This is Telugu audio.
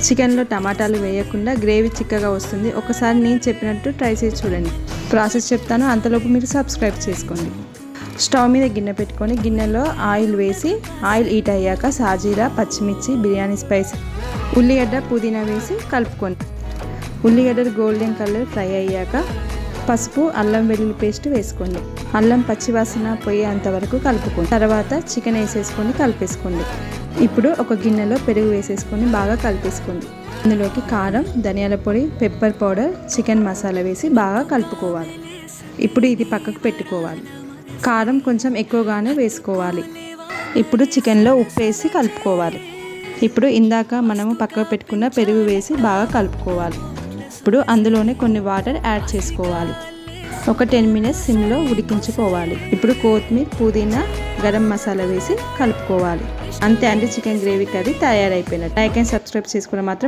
చికెన్లో టమాటాలు వేయకుండా గ్రేవీ చిక్కగా వస్తుంది. ఒకసారి నేను చెప్పినట్టు ట్రై చేసి చూడండి. ప్రాసెస్ చెప్తాను, అంతలోపు మీరు సబ్స్క్రైబ్ చేసుకోండి. స్టవ్ మీద గిన్నె పెట్టుకొని గిన్నెలో ఆయిల్ వేసి ఆయిల్ హీట్ అయ్యాక సాజీరా, పచ్చిమిర్చి, బిర్యానీ స్పైస్, ఉల్లిగడ్డ, పుదీనా వేసి కలుపుకోండి. ఉల్లిగడ్డలు గోల్డెన్ కలర్ ఫ్రై అయ్యాక పసుపు, అల్లం వెల్లుల్లి పేస్ట్ వేసుకోండి. అల్లం పచ్చివాసన పోయేంత వరకు కలుపుకోండి. తర్వాత చికెన్ వేసేసుకొని కలిపేసుకోండి. ఇప్పుడు ఒక గిన్నెలో పెరుగు వేసేసుకొని బాగా కలిపేసుకోండి. ఇందులోకి కారం, ధనియాల పొడి, పెప్పర్ పౌడర్, చికెన్ మసాలా వేసి బాగా కలుపుకోవాలి. ఇప్పుడు ఇది పక్కకు పెట్టుకోవాలి. కారం కొంచెం ఎక్కువగానే వేసుకోవాలి. ఇప్పుడు చికెన్లో ఉప్పు వేసి కలుపుకోవాలి. ఇప్పుడు ఇందాక మనము పక్కకు పెట్టుకున్న పెరుగు వేసి బాగా కలుపుకోవాలి. ఇప్పుడు అందులోనే కొన్ని వాటర్ యాడ్ చేసుకోవాలి. ఒక 10 మినిట్స్ సిమ్లో ఉడికించుకోవాలి. ఇప్పుడు కొత్తిమీర, పుదీనా, గరం మసాలా వేసి కలుపుకోవాలి. అంతే అండి, చికెన్ గ్రేవీ కర్రీ తయారైపోయినట్టు. లైక్ అండ్ సబ్స్క్రైబ్ చేసుకోవడం మాత్రం